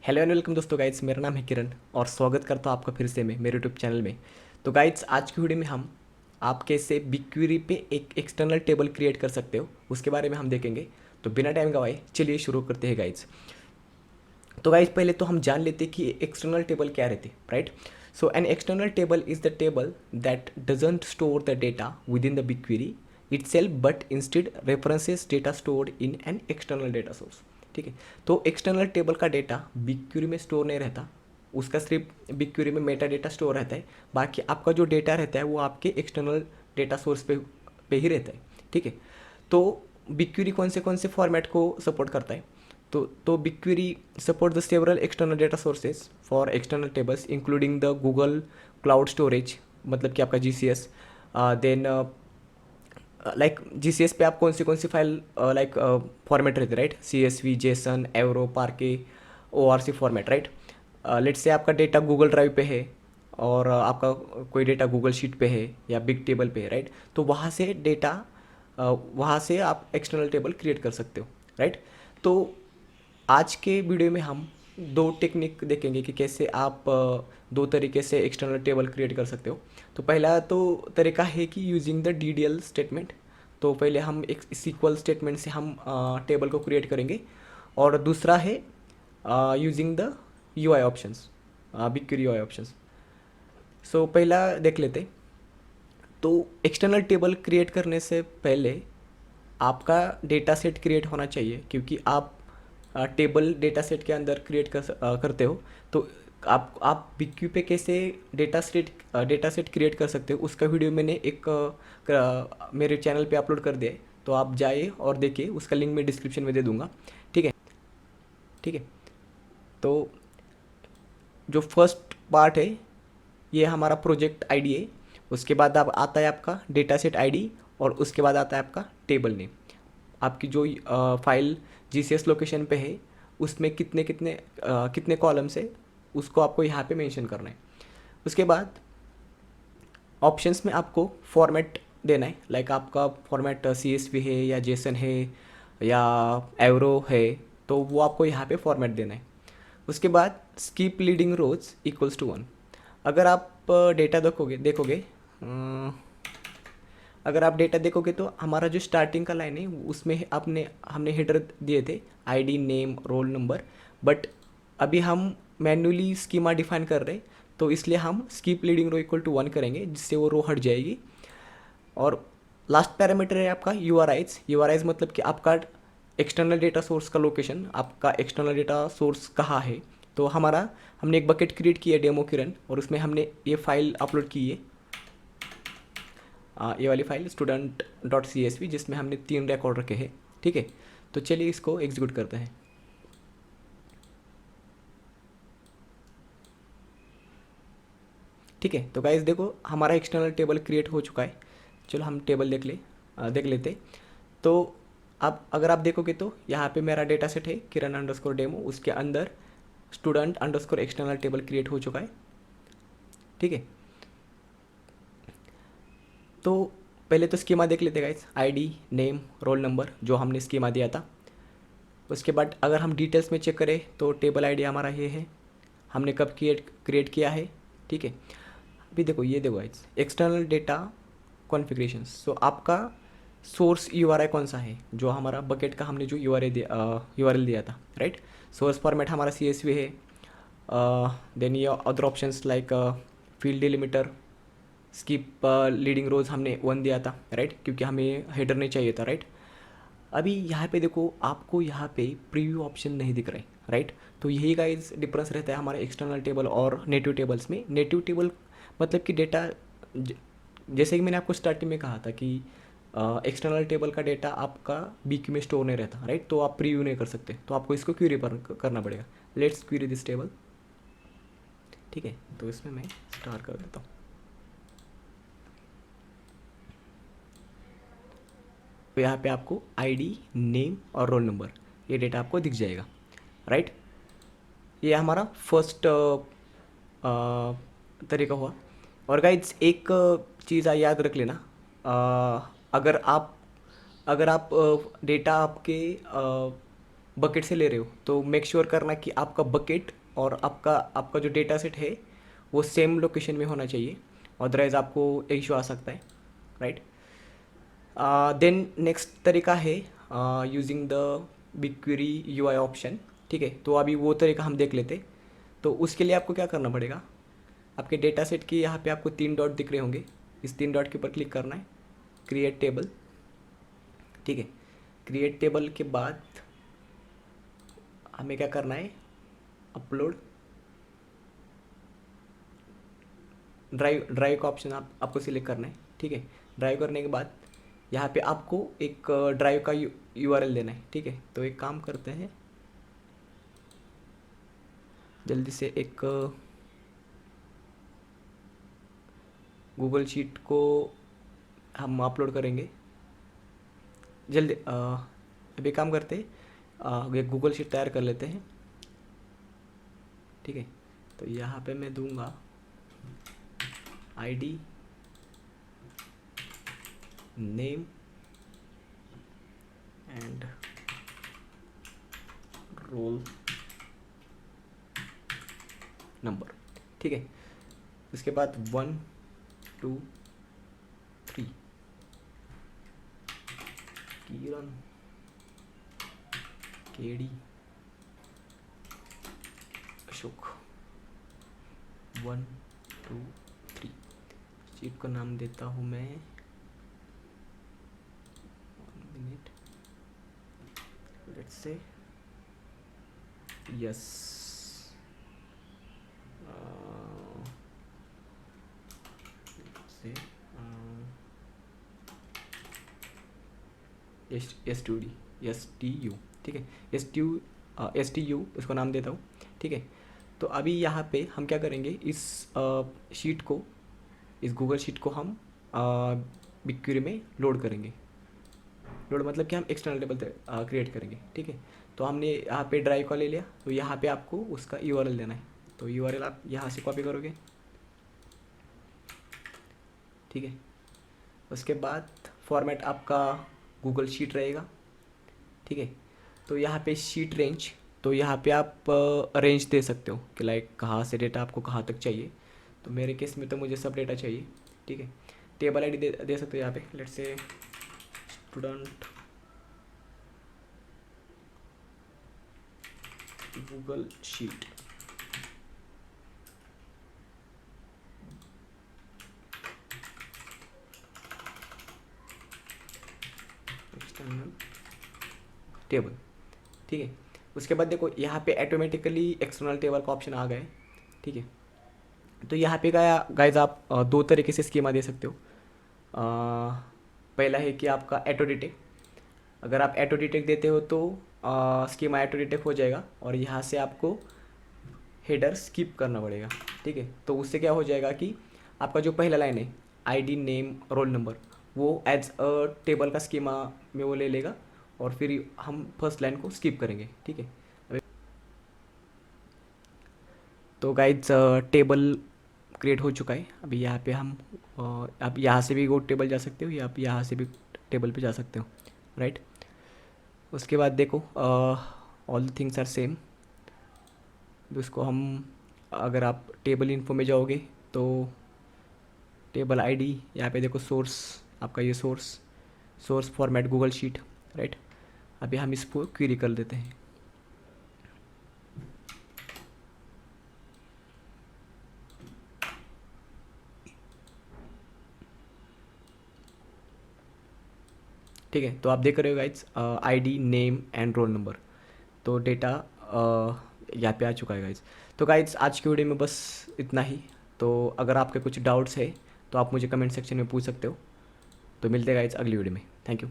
Hello and welcome दोस्तों guides, मेरा नाम है किरण और स्वागत करता हूँ आपका फिर से मैं मेरे यूट्यूब चैनल में। तो गाइड्स, आज की वीडियो में हम आप कैसे BigQuery पे एक एक्सटर्नल टेबल क्रिएट कर सकते हो उसके बारे में हम देखेंगे। तो बिना टाइम गवाए चलिए शुरू करते हैं गाइड्स। तो गाइज पहले तो हम जान लेते हैं कि एक्सटर्नल टेबल क्या रहती है, right. So an external table is the table that doesn't store the data with in the BigQuery itself but instead references data stored in an external data source। ठीक है, तो एक्सटर्नल टेबल का data BigQuery में store नहीं रहता, उसका सिर्फ BigQuery में मेटा डेटा स्टोर रहता है। बाकी आपका जो डेटा रहता है वो आपके एक्सटर्नल डेटा सोर्स पे ही रहता है। ठीक है, तो BigQuery कौन से फॉर्मेट को सपोर्ट करता है? तो BigQuery support the several external data sources for external tables including the Google Cloud Storage, मतलब कि आपका GCS। देन लाइक GCS पे आप कौन सी फाइल लाइक फॉर्मेट रहते, राइट? CSV, जेसन, एवरो, पार्के, ORC format, right. Let's say आपका डेटा गूगल ड्राइव पे है और आपका कोई डेटा गूगल शीट पे है या बिग टेबल पे है, राइट। तो वहाँ से डेटा वहाँ से आप एक्सटर्नल टेबल क्रिएट कर सकते हो, राइट। तो आज के वीडियो में हम दो टेक्निक देखेंगे कि कैसे आप दो तरीके से एक्सटर्नल टेबल क्रिएट कर सकते हो। तो पहला तो तरीका है कि यूजिंग द DDL स्टेटमेंट। तो पहले हम एक SQL स्टेटमेंट से हम टेबल को क्रिएट करेंगे और दूसरा है using the UI options, BigQuery UI options. So पहला देख लेते। तो एक्सटर्नल टेबल क्रिएट करने से पहले आपका डेटा सेट क्रिएट होना चाहिए, क्योंकि आप टेबल डेटा सेट के अंदर क्रिएट करते हो। तो आप BigQuery पे कैसे डेटा सेट क्रिएट कर सकते हो उसका वीडियो मैंने एक मेरे चैनल पे अपलोड कर दिया है। तो आप जाइए और देखिए, उसका लिंक मैं डिस्क्रिप्शन में दे दूँगा। ठीक है, ठीक है। तो जो फर्स्ट पार्ट है ये हमारा प्रोजेक्ट आईडी है। उसके बाद अब आता है आपका डेटा सेट आईडी और उसके बाद आता है आपका टेबल नेम। आपकी जो फाइल GCS लोकेशन पे है उसमें कितने कॉलम्स है उसको आपको यहाँ पे मेंशन करना है। उसके बाद ऑप्शंस में आपको फॉर्मेट देना है, लाइक आपका फॉर्मेट CSV है या जेसन है या एवरो है, तो वो आपको यहाँ पे फॉर्मेट देना है। उसके बाद skip leading rows equals to 1। अगर आप डेटा देखोगे अगर आप डेटा देखोगे तो हमारा जो स्टार्टिंग का लाइन है उसमें हमने हेडर दिए थे ID, name, roll number. But अभी हम मैन्युअली स्कीमा डिफाइन कर रहे हैं, तो इसलिए हम skip leading row equal to 1 करेंगे, जिससे वो रो हट जाएगी। और लास्ट पैरामीटर है आपका URIs मतलब कि आपका एक्सटर्नल डेटा सोर्स का लोकेशन, आपका एक्सटर्नल डेटा सोर्स कहाँ है। तो हमने एक बकेट क्रिएट किया डेमो किरण, और उसमें हमने ये फाइल अपलोड की है, ये वाली फाइल student.csv, जिसमें हमने 3 रिकॉर्ड रखे हैं। ठीक है, तो चलिए इसको एग्जीक्यूट करते हैं। ठीक है, तो गाइस देखो हमारा एक्सटर्नल टेबल क्रिएट हो चुका है। चलो हम टेबल देख लेते। तो अब अगर आप देखोगे तो यहाँ पे मेरा डेटा सेट है kiran_demo, उसके अंदर student_external टेबल क्रिएट हो चुका है। ठीक है, तो पहले तो स्कीमा देख लेते guys, ID, name, roll number, जो हमने स्कीमा दिया था। उसके बाद अगर हम डिटेल्स में चेक करें तो टेबल आईडी हमारा ये है, हमने कब क्रिएट किया है। ठीक है, अभी देखो, ये देखो गाइस, एक्सटर्नल डेटा कॉन्फ़िगरेशन। सो आपका सोर्स URI कौन सा है, जो हमारा बकेट का हमने जो URL दिया था, राइट। सोर्स फॉर्मेट हमारा CSV है। देन ये other options like field delimiter, skip leading rows हमने 1 दिया था, राइट, क्योंकि हमें हेडर नहीं चाहिए था, राइट। अभी यहाँ पे देखो, आपको यहाँ पे प्रीव्यू ऑप्शन नहीं दिख रहे, राइट। तो यही गाइस डिफरेंस रहता है हमारे एक्सटर्नल टेबल और नेटिव टेबल्स में। नेटिव टेबल मतलब कि डेटा, जैसे कि मैंने आपको स्टार्टिंग में कहा था कि एक्सटर्नल टेबल का डेटा आपका BigQuery में स्टोर नहीं रहता, राइट। तो आप प्रीव्यू नहीं कर सकते, तो आपको इसको क्वेरी पर करना पड़ेगा। Let's query this table. ठीक है, तो इसमें मैं स्टार्ट कर देता हूँ। तो यहाँ पे आपको आईडी, नेम और रोल नंबर, ये डेटा आपको दिख जाएगा, राइट। ये हमारा फर्स्ट तरीका हुआ। और गाइड्स एक चीज़ याद रख लेना, अगर आप डेटा आपके बकेट से ले रहे हो तो मेक श्योर करना कि आपका बकेट और आपका आपका जो डेटा सेट है वो सेम लोकेशन में होना चाहिए, अदरवाइज़ आपको इशू आ सकता है, राइट। देन नेक्स्ट तरीका है using the BigQuery UI option, ठीक है। तो अभी वो तरीका हम देख लेते। तो उसके लिए आपको क्या करना पड़ेगा, आपके डेटा सेट की यहाँ पे आपको 3 डॉट दिख रहे होंगे, इस 3 डॉट के ऊपर क्लिक करना है, क्रिएट टेबल, ठीक है। क्रिएट टेबल के बाद हमें क्या करना है, अपलोड ड्राइव का ऑप्शन आपको सिलेक्ट करना है, ठीक है। ड्राइव करने के बाद यहाँ पे आपको एक ड्राइव का URL देना है, ठीक है। तो एक काम करते हैं, जल्दी से एक गूगल शीट को हम अपलोड करेंगे जल्दी। अभी काम करते हैं, एक गूगल शीट तैयार कर लेते हैं, ठीक है। तो यहाँ पे मैं दूंगा ID, name and roll number, ठीक है। उसके बाद 1 2 3 किरण KD अशोक 1 2 3। शीट को नाम देता हूँ मैं, 1 मिनट, लेट्स से यस, से STU, ठीक है। STU इसको नाम देता हूँ, ठीक है। तो अभी यहाँ पे हम क्या करेंगे, इस शीट को, इस गूगल शीट को हम BigQuery में लोड करेंगे। लोड मतलब कि हम एक्सटर्नल टेबल क्रिएट करेंगे, ठीक है। तो हमने यहाँ पे ड्राइव का ले लिया, तो यहाँ पे आपको उसका URL देना है। तो URL आप यहाँ से कॉपी करोगे, ठीक है। उसके बाद फॉर्मेट आपका गूगल शीट रहेगा, ठीक है। तो यहाँ पे शीट रेंज, तो यहाँ पे आप रेंज दे सकते हो कि लाइक कहाँ से डेटा आपको कहाँ तक चाहिए। तो मेरे केस में तो मुझे सब डेटा चाहिए, ठीक है। टेबल ID दे सकते हो यहाँ पे, let's say student Google sheet, external table, ठीक है। उसके बाद देखो यहाँ पे ऑटोमेटिकली एक्सटर्नल टेबल का ऑप्शन आ गया है, ठीक है। तो यहाँ पे गाइज आप दो तरीके से स्कीमा दे सकते हो। पहला है कि आपका ऑटो डिटेक्ट, अगर आप ऑटो डिटेक्ट देते हो तो स्कीमा ऑटो डिटेक्ट हो जाएगा और यहाँ से आपको हेडर स्किप करना पड़ेगा, ठीक है। तो उससे क्या हो जाएगा कि आपका जो पहला लाइन है ID, नेम, रोल नंबर, वो एज अ टेबल का स्कीमा में वो ले लेगा और फिर हम फर्स्ट लाइन को स्किप करेंगे, ठीक है। तो गाइज टेबल क्रिएट हो चुका है। अभी यहाँ पे हम आप यहाँ से भी वो टेबल जा सकते हो या आप यहाँ से भी टेबल पे जा सकते हो, राइट। उसके बाद देखो all the things are same. उसको हम, अगर आप टेबल इन्फो में जाओगे तो टेबल ID, यहाँ पे देखो सोर्स, आपका ये source format Google sheet, right. अभी हम इसको क्वेरी कर देते हैं। ठीक है, तो आप देख रहे हो guys ID, name and roll number, तो डेटा यहाँ पे आ चुका है गाइज। तो गाइज आज की वीडियो में बस इतना ही। तो अगर आपके कुछ डाउट्स है तो आप मुझे कमेंट सेक्शन में पूछ सकते हो। तो मिलते हैं गाइज अगली वीडियो में। Thank you.